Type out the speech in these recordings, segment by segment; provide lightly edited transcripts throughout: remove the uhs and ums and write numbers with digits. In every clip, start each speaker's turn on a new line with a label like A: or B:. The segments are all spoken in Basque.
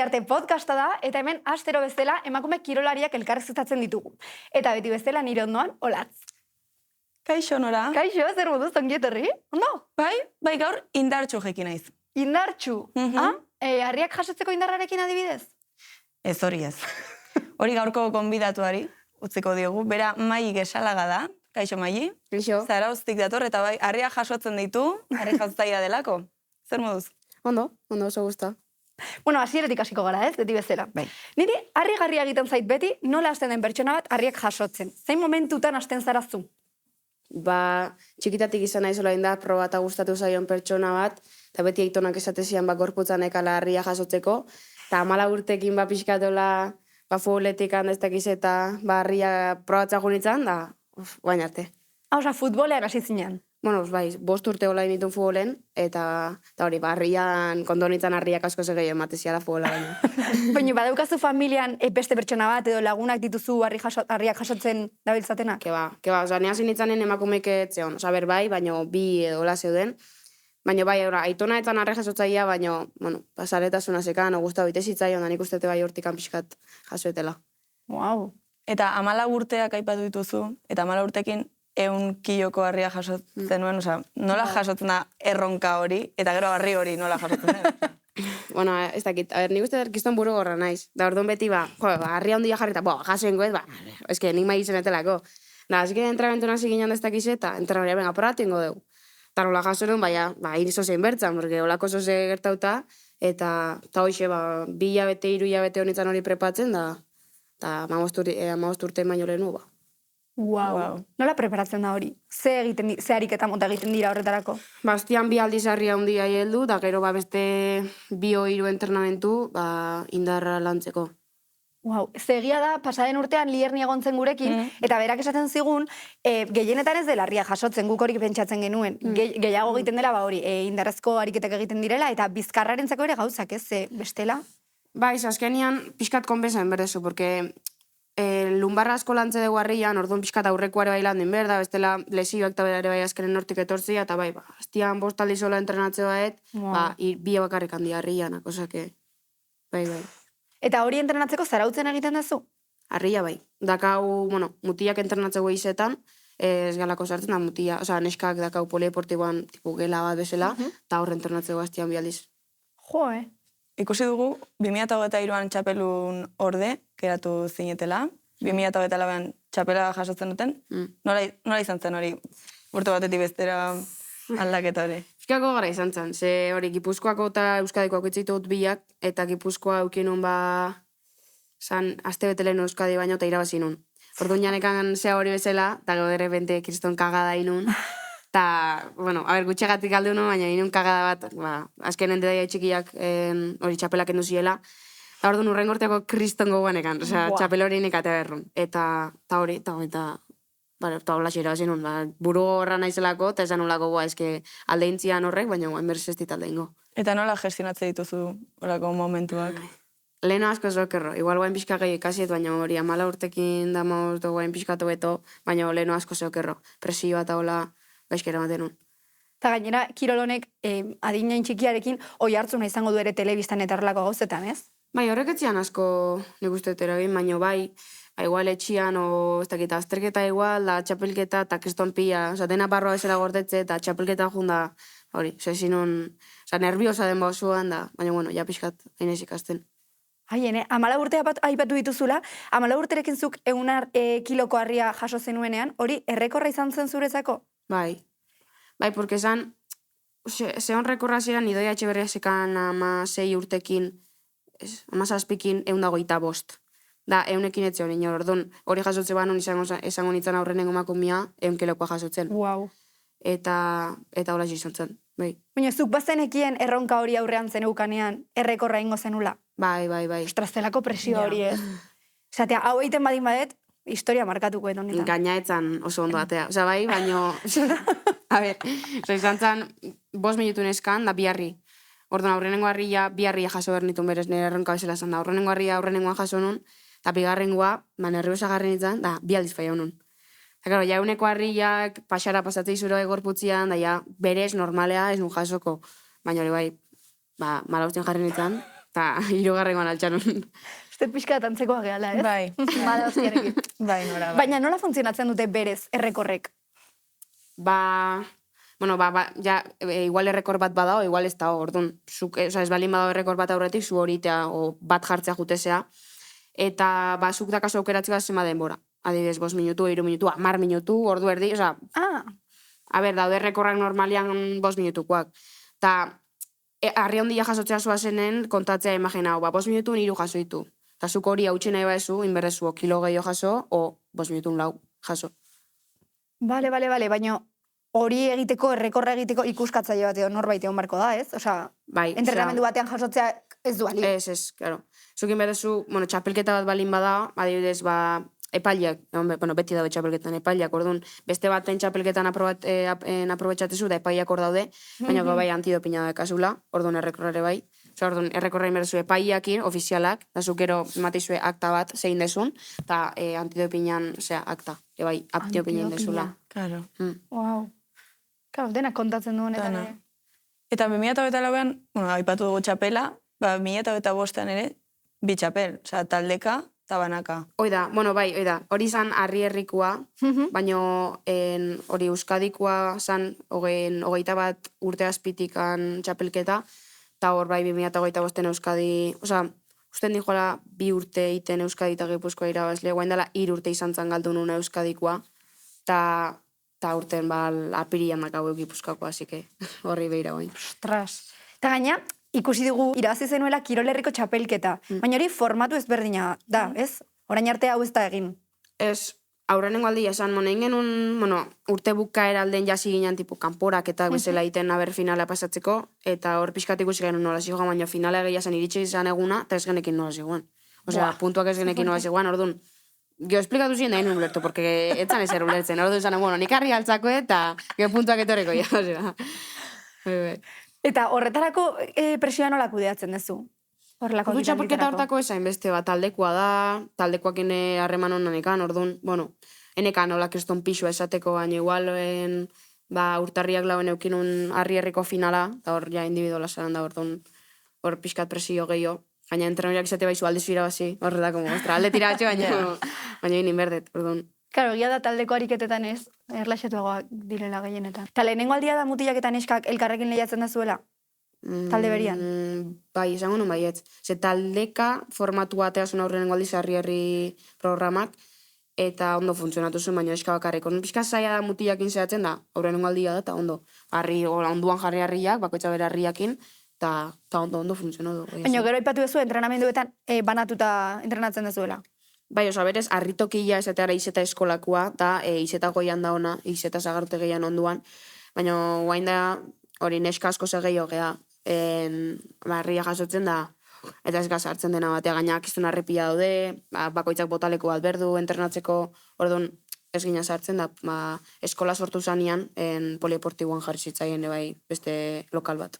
A: Arte podcasta da, eta hemen astero bezala emakume kirolariak elkarrizketatzen ditugu. Eta beti bezala nire ondoan, Olatz.
B: Kaixo, Nora.
A: Kaixo, zer moduz, ongi etorri? Ondo?
B: Bai gaur indartxu jekin naiz.
A: Indartxu. Harriak jasotzeko indarrarekin adibidez?
B: Ez hori ez. Hori gaurko konbidatuari, utziko diogu, bera Mai Gesalaga da. Kaixo, Mai.
C: Kaixo.
B: Zarauztik dator, eta bai, harriak jasotzen ditu, harri jaztaia delako. Zer moduz?
C: Ondo oso gusta.
A: Bueno, hasieratik hasiko gara, ez? Beti bezala.
B: Bai.
A: Niri harrigarria egiten zait beti, nola hasten den pertsona bat harriak jasotzen. Zein momentutan hasten zarazu?
C: Txikitatik izan nahi zola indar proba eta gustatu zaion pertsona bat, eta beti aitonak esatezian gorputzan ekala harria jasotzeko, eta 14 urtekin pixkatola, futboletik handeztak eta harria probatza junitzen, da, guain arte.
A: Osa, futbolean hasi zinen.
C: Bueno, bai, 5 urte hola initun futbolen, eta hori, harrian, kondonitzen harriak asko zegei emateziala futbola baino.
A: Baina, badaukazu familian beste pertsona bat, edo lagunak dituzu harriak jasotzen dabiltzatena?
C: Keba, oza, nea zinitzanen emakumeke etzeon, oza, bai, baino bi edo la zeuden, baina bai, aitona etan harri jasotzaia, baina, bueno, pasaletasuna zekan, gusta bite zitzaion, da nik ustete bai hortikan pixkat jasoetela.
A: Wow.
B: Eta 14 urteak aipatu dituzu, eta 14 urtekin 100 kiloko harria jasotzen nuen, oza, nola jasotzen da erronka hori, eta gero harri hori nola jasotzen den?
C: Bueno, ez dakit, nik uste kiston buru gorra naiz. Da, orduan beti, harria ondia jarri, eta, jasoen goez, eske, nik mai izenetelako. Da, azike entrenamentu nazi ginen ez dakiz eta, entrenaria, venga, porratu ingo dugu. Eta nola jasoen, irizo zein bertzan, porque olako zoze gertauta, eta hoxe, 2 hilabete, 3 hilabete honitzen hori prepatzen, da, 15 urte baino lehenu,
A: Wow. Nola preparatzen da hori? Ze ariketa mota egiten dira horretarako?
C: Bastian 2 aldiz harria handia heldu, da gero beste 2-3 entrenamentu indarra lantzeko.
A: Wow. Ze egia da, pasaden urtean Lierni egontzen gurekin, eta berak esaten zigun, gehienetan ez dela harria jasotzen, guk hori pentsatzen genuen. Gehiago egiten dela, hori, indarrezko ariketak egiten direla, eta bizkarrarentzako ere gauzak, ez, bestela?
C: Bai, azkenian pixkat konpensaen berdezu, porque lumbarra asko lantze dugu harrian, orduan pixkat aurrekoare bai landin behar da, bestela lesioak eta berare bai azkenen hortik etortzia, eta bai, hastian 5 aldiz sola entrenatze baet, bi bakarrik handi harrian, akosake, bai.
A: Eta hori entrenatzeko zarautzen egiten duzu?
C: Harria bai. Dakau, mutiak entrenatzeko izetan, ez galako sartzen da mutia, oza, neskak dakau polieportiboan, tipu gela bat bezala, eta horre entrenatzeko hastian 2 aldiz.
A: Jo,
B: Ikusi dugu, 2023an txapelun orde, geratu zinetela, 2024an txapela jasotzen duten, nola izan zen hori, urte batetik bestera aldaketa hori?
C: Euskako gara izan zen, ze hori Gipuzkoako eta Euskadikoak itzitut biak, eta Gipuzkoa eukinun zan aste betelen Euskadi baino eta irabazi nun. Orduan janekan zea hori bezala, eta gero derrepente kriston kagada inun, eta, gutxegatik aldu nu, baina inun kagada bat, azkenen dedaia txikiak hori txapelak endu ziela, eta orduan urrengorteko kriston goguanekan, txapel hori nekatea berrun. Eta hori, eta hola xera zinun, buru horra naizelako, eta esan nolako eske aldeintzian horrek, baina enberz ez dit aldeingo.
B: Eta nola gestionatze dituzu horako momentuak?
C: Leheno asko zokerro, igual guain pixka gehi ikasiet, baina hori 14 urtekin damoz do guain pixkatu beto, baina leheno asko zokerro, presioa eta hola gaizkera matenun.
A: Eta gainera, kirolonek adinain txikiarekin oi hartzuna izango du ere telebistan eta horrelako gauzetan, ez?
C: Bai, horrek etzian asko nik uste eragin, baina bai, igual etxian, ez dakit, azterketa igual, da txapelketa eta kriston pila, dena barroa ezera gordetze, eta txapelketa junda, hori, zezinun, nerviosa den bauzuan, da, baina, ja pixkat, hainez ikasten.
A: Haien, 14 urtea aipatu dituzula, 14 urterekin zuk 100 kiloko harria jaso zenuenean, hori errekorra izan zen zuretzako?
C: Bai, porque esan, zehon rekorra ziren Idoia Etxeberria zekan 16 urtekin, 17kin 125. Da, 100ekin etzion inor, orduan, hori jasotze banon izango nintzen aurrenengo makumia, 100 kilokoa jasotzen.
A: Wow.
C: Eta hola izan zen, bai.
A: Baina, zuk bazenekien erronka hori aurrean zeneukanean, errekorra ingo zenula?
C: Bai.
A: Ostras, presio hori, ez? Zatea, hau egiten badin badet, historia markatuko edo honetan.
C: Gainaetzan oso ondo atea. Osa bai, baino... A ber, izan zen 5 minutu neskan, da biharri. Orduan, aurrenengo harria, biharria jaso bernitun berez nire erronka bezala zen da. Aurrenengo harria aurrenengoan jaso nun, eta bigarrengoa, nerviosa garren nintzen, da, 2 aldiz faia nun. Eta, claro, jauneko harriak pasara pasatzei zuro egorputzian, da, berez normalea ez nun jasoko. Baina hori bai, 14 jarri nintzen, eta hirugarrengoan altxaron.
A: Uste pixka bat antzekoa gehala, ez?
B: Bai.
A: Bada hostiarekin.
B: Bai, nora, bai.
A: Baina nola funtzionatzen dute berez errekorrek?
C: Ja, igual errekor bat badao, igual ez da, orduan, ez balin badao errekor bat aurretik, zu horitea, o bat jartzea jutezea, eta zuk dakazu aukeratzea zema denbora. Adibidez, 5 minutu, 3 minutu, 10 minutu, ordu erdi, oza, daude errekorrak normalian 5 minutukoak. Ta, harri handia jasotzea zuazenen, kontatzea imagina, 5 minutu 3 jaso ditu. Ta zuk hori hautsi nahi baezu, inberdezu, kilo gehiago jaso, o 5 minutu 4 jaso.
A: Bale, baina hori egiteko, errekorra egiteko ikuskatzaile bat norbait egon barko da, ez? Osea,
C: Bai,
A: entrenamendu batean jasotzea ez du ali.
C: Ez, claro. Zukin berezu, txapelketa bat balin bada, adibidez, epaileak, beti daude txapelketan epaileak, orduan, beste baten txapelketan aprobetxatezu, da epaileak hor daude, baina bai antidopina da kasula, orduan errekorrare bai. Osa, orduan, errekorra inberdezu epaileakin, ofizialak, da zukero matizue akta bat zein desun, eta antidopinan, akta, bai, antidopina indezula.
B: Claro.
A: Wow. Claro, denak kontatzen duen eta ere.
B: Eta 2008an, aipatu dugu txapela, 2008an ere, bi txapel, oza, taldeka eta banaka.
C: Oida, hori izan harri herrikoa, baina hori euskadikoa zan 21 urte azpitikan txapelketa, eta hor bai 2008an euskadi, oza, usten dijoala 2 urte iten euskadi eta Gipuzkoa irabazle, guain dela 3 urte izan zan galdu nuna euskadikoa, eta urten apirian dakau Gipuzkoakoa, así que horri behira guain.
A: Ostras. Eta gaina, ikusi dugu irabazi zenuela Kirolerriko txapelketa. Baina hori formatu ezberdina da, ez? Orain arte hau ez da egin.
C: Ez, aurrenengo aldia esan, urte bukaera alden jasi ginen tipu kanporak eta bezala iten aber finala pasatzeko, eta hor pixkat ikusi genuen nola zigoan, baina finala egia zen iritsi izan eguna, eta ez genekin nola zigoan. Osea, puntuak ez genekin nola zigoan, orduan, gero esplikatu ziren da egin ulertu, porque etzan ezer ulertzen, orduan zan, nik harri altzako eta gero puntuak etorreko, osea.
A: Eta horretarako presioa nola kudeatzen duzu? Horrelako
C: Dutxa porketa hortako esain beste bat, taldekoa da, taldekoak ene harreman honan ekan, orduan, enekan hola kriston pixua esateko, baina igualen, urtarriak lauen eukinun harri herriko finala, eta hor ja individuala zaren da, orduan, hor pixkat presio gehiago. Gaina entrenoriak izate baizu aldezu irabazi, horretako, alde tiratxo, baina inin berdet, orduan.
A: Claro, egia da taldeko ariketetan ez, erlaxetuagoak direla gehienetan. Eta lehenengo aldia da mutilak eta neskak elkarrekin lehiatzen da zuela? Talde berian?
C: Bai, izango nun baietz. Ze taldeka formatu bateazun aurrenengo aldiz harri programak, eta ondo funtzionatu zuen, baina eska bakarrik. Pixka zaila da mutilakin zehatzen da, aurrenengo aldia da, eta ondo. Onduan jarri harriak, bakoitza bera harriakin, eta ondo funtzionatu.
A: Baina gero aipatu duzu entrenamenduetan banatuta entrenatzen duzuela?
C: Bai, oza, berez, harritokila esateara izeta eskolakoa, eta izeta goian da ona, izeta zagarute gehian onduan, baina guain da, hori neska asko gehiago geha, harria jasotzen da, eta ez gaz hartzen dena batea, gainak izan harrepia daude, bakoitzak botaleko bat berdu, entrenatzeko, orduan ez gina sartzen da, eskola sortu zanean, polieportiboan jarri zitzaien, bai, beste lokal bat.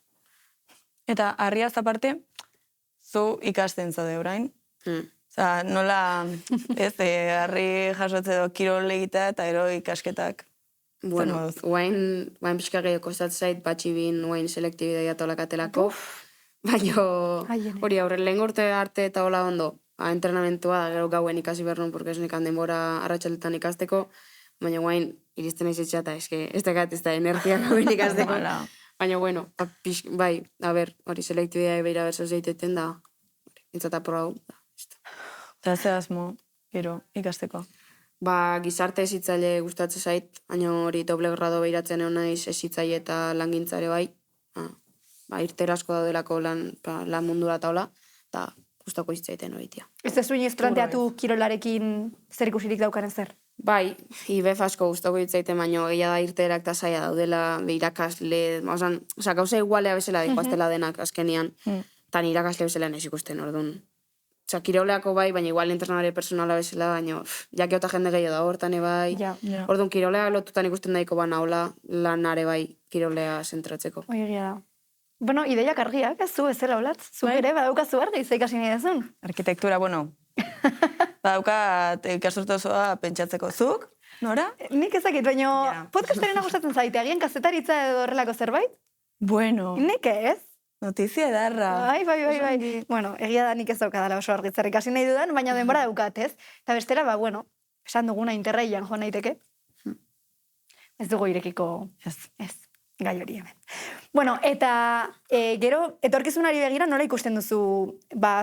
B: Eta harriaz aparte, zu ikasten zaude orain. Oza, nola, harri jasotze do kirol egitea eta ero ikasketak.
C: Bueno, guain pixka gehiago kostatzen zait, batxibin guain selektibidea eta olakatelako. Baina hori aurren lehen urte arte eta hola ondo, entrenamentua da gero gauen ikasi behar nun, porque ez nekan denbora arratsaldetan ikasteko, baina guain iristen aizetxea eta ez da energia gauen ikasteko. Baina, bueno, bai, hori selektibidea behira berzo zeiteten da, intzata probau.
B: Eta ze asmo, gero, ikasteko?
C: Gizarte ezitzaile gustatzen zait, baina hori doble grado behiratzen egon naiz ezitzaile eta langintzare bai. Irtera asko daudelako lan mundura taula, eta gustako izitzaiten horitia.
A: Ez da zuen planteatu kirolarekin zer ikusirik daukanen zer?
C: Bai, IBEF asko gustako izitzaiten, baina gehiago da irterak eta zaila daudela, irakasle, gauza igualea bezala dikoaztela denak azkenian, eta irakasle bezala nahiz ikusten, orduan. Kiroleako bai, baina igual entrenare personala bezala, baina jakiota jende gehiago da hortan bai. Orduan, kirolea lotutan ikusten daiko ba naula, lanare bai kirolea zentratzeko.
A: Oigia da. Bueno, ideiak argiak, ez zu ezela olatz. Zuk ere, badaukazu argi, ze ikasi nahi dezun.
B: Arkitektura, bueno. Badaukat ikasturte osoa pentsatzeko zuk, nora?
A: Nik ezakit, baina podcastaren gustatzen zaite, agian kazetaritza edo horrelako zerbait?
B: Bueno.
A: Nik ez?
B: Notizia edarra.
A: Bai. Bueno, egia da nik ez daukadala oso argitzar ikasi nahi dudan, baina denbora daukat, ez? Eta bestela, bueno, esan duguna interreian joan naiteke. Ez dugu irekiko, ez, gai hori hemen. Bueno, eta gero, etorkizunari begira nola ikusten duzu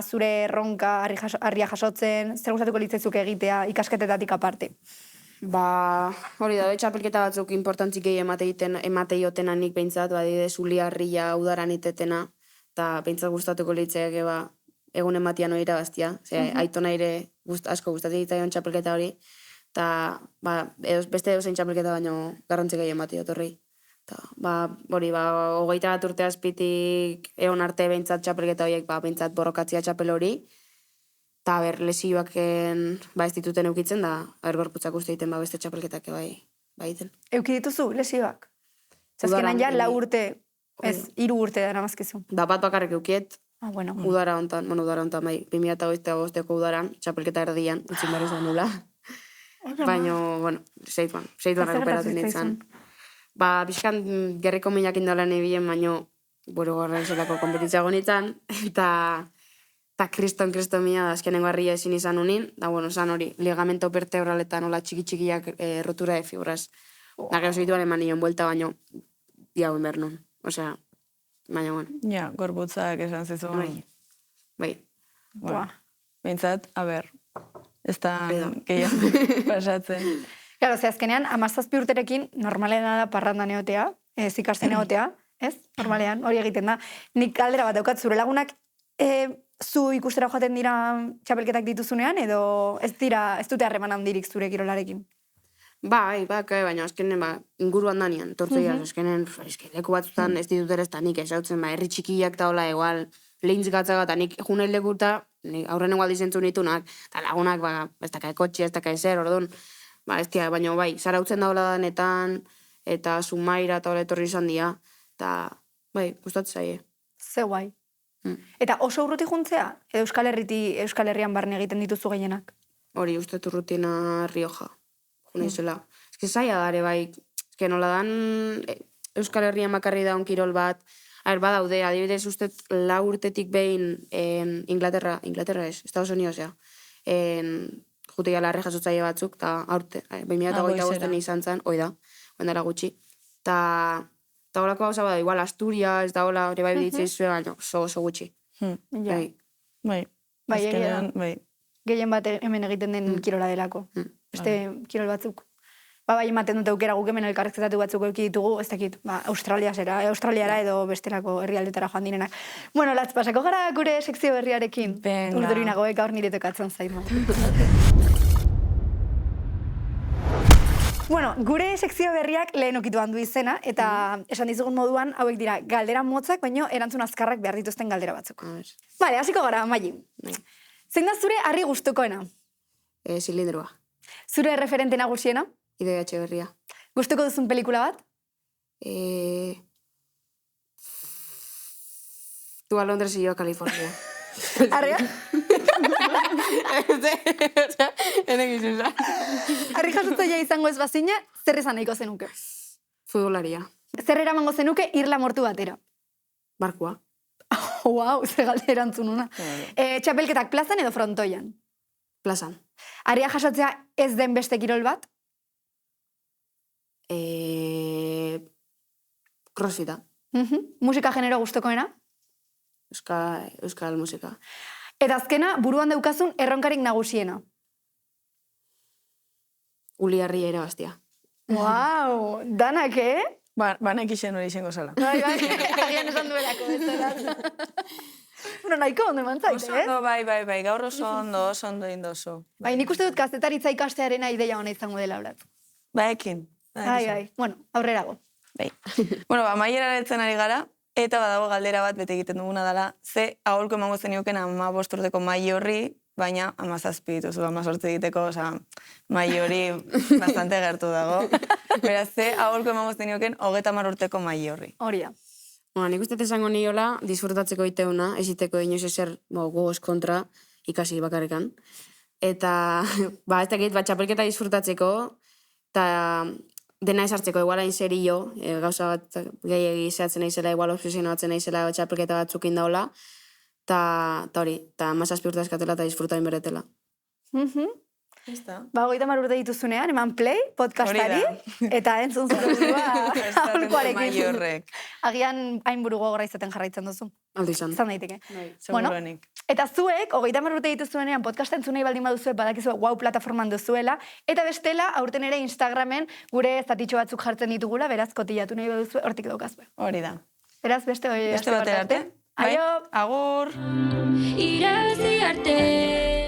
A: zure erronka harria jasotzen, zer gustatuko litzaizuk egitea ikasketetatik aparte?
C: Hori da, txapelketa batzuk importantzik gehi emateiotenan nik behintzat, adibidez, harria udaran itetena, eta behintzat gustatuko litzaiake egun ematian hori irabaztia. Aitona ere asko gustatzen ditzaion txapelketa hori, eta beste edozein txapelketa baino garrantzi gehi ematiot horri. Hori, 21 urte azpitik egon arte behintzat txapelketa horiek, behintzat borrokatzia txapel hori, eta lesioak ez dituten eukitzen, da gorputzak uste egiten beste txapelketak egiten.
A: Euki dituzu lesioak? Zazkenan ja, 4 urte, ez, 3 urte dara mazkizu.
C: Bat bakarrik eukiet,
A: Bueno.
C: udara hontan, 2008ko udaran, txapelketa erdian, utzin behar izan nula. Baina, seituan rekuperatzen nintzen. Bizkan gerriko minak indolan ebien, baina buru gorra isolako kompetitza gonitzen, eta kriston mina azkenengo harria ezin izan unin, da, zan hori, ligamento vertebraletan hola txiki-txikiak rotura de fibras. Da, gero zituan eman nion buelta, baina diagoen behar nun. Osea, baina,
B: Ja, gorputzak esan zizun.
C: Bai.
B: Bintzat, ez da gehiago pasatzen.
A: Claro, azkenean, 17 urterekin normalena da parrandan egotea, ez ikasten egotea, ez? Normalean, hori egiten da. Nik galdera bat daukat, zure lagunak zu ikustera joaten dira txapelketak dituzunean, edo ez dute harreman handirik zure kirolarekin?
C: Baina azkenen inguruan danian, tortzoia, azkenen leku batzutan ez ditut ere ez da nik esautzen, herri txikiak eta hola egual, lehintz gatzaga eta nik junei lekuta, aurren egual dizentzu nitunak, eta lagunak, ez daka ekotxe, ez daka ezer, orduan, baina zarautzen daula danetan, eta Zumaira eta hola etorri izan dira, eta gustatzen zaie.
A: Ze guai. Eta oso urruti juntzea? Edo Euskal Herrian barne egiten dituzu gehienak?
C: Hori, uste Rioja, junaizela. Ez que zaila dare, ez nola dan Euskal Herrian bakarri daun kirol bat, badaude, adibidez uste 4 urtetik behin Inglaterra ez, Estados Unidos, jutia larre jasotzaile batzuk, eta aurte, 2008 izan zen, hoi da, oendara gutxi. Eta holako hau zaba da, igual Asturias, da hola, hori biditzei baina oso gutxi.
B: Bai.
A: Gehien bat hemen egiten den kirola delako. Beste kirol batzuk. Bai, ematen dute aukera guk hemen elkarrezketatu batzuk euki ditugu, ez dakit, Australiara edo bestelako herrialdetara joan direnak. Bueno, latz, pasako gara gure sekzio berriarekin. Urdurinagoek gaur nire tokatzen zaima. Bueno, gure sekzio berriak lehen okitu handu izena, eta esan dizugun moduan, hauek dira galdera motzak, baino erantzun azkarrak behar dituzten galdera batzuk. Bale, hasiko gara, Maili. Zein da zure harri gustukoena?
C: Zilindroa.
A: Zure referente nagusiena?
C: Idoia Etxeberria.
A: Gustuko duzun pelikula bat?
C: Tu a Londres y yo a California.
A: Arria? Harri jasotzaia izango ez bazina, zer esan nahiko zenuke?
C: Futbolaria.
A: Zer eramango zenuke irla mortu batera?
C: Barkua.
A: Wow, ze galde erantzununa. Txapelketak plazan edo frontoian?
C: Plazan.
A: Harria jasotzea ez den beste kirol bat?
C: Crossfita.
A: Musika genero gustukoena?
C: Euskal musika.
A: Eta azkena, buruan daukazun erronkarik nagusiena?
C: Uliarria irabaztia.
A: Wow, danak,
B: Banek isen hori izango zala.
A: Bai, agian esan duelako, Bueno, nahiko ondo eman zaite,
B: Bai, gaur oso ondo indozu.
A: Bai, nik uste dut gaztetaritza ikastearena ideia hona izango dela horat.
B: Baekin.
A: Bai, bueno, aurrerago.
B: Bai. Bueno, maiera letzen ari gara, eta badago galdera bat bete egiten duguna dela, ze aholko emango zenioken 15 urteko Maili horri, baina 17 dituzu, 18 egiteko, Maili hori bastante gertu dago. Beraz, ze aholko emango zenioken 30 urteko Maili horri.
A: Hori da.
C: Nik uste esango niola, disfrutatzeko iteuna, eziteko inoiz ezer gogoz kontra ikasi bakarrekan. Eta, ez dakit, txapelketa disfrutatzeko, eta dena esartzeko, igual hain serio, gauza bat gehiagi zehatzen naizela, igual obsesionatzen naizela, txapelketa batzuk indaola, eta hori, eta mazazpi urte eskatela eta disfrutain beretela.
A: Ba, 30 urte dituzunean, eman play, podcastari, eta entzun zure burua aholkuarekin. Agian hain buru gogorra izaten jarraitzen duzu.
C: Aldo izan.
A: Zan daiteke.
B: Seguruenik.
A: Eta zuek, 30 urte dituzuenean, podcast entzun nahi baldin baduzuek, badakizu wow plataforman duzuela, eta bestela, aurten ere Instagramen gure zatitxo batzuk jartzen ditugula, beraz, kotillatu nahi baduzue, hortik daukazue.
B: Hori da.
A: Beraz, beste
B: batera arte.
A: Aio!
B: Agur!
D: Irabazi arte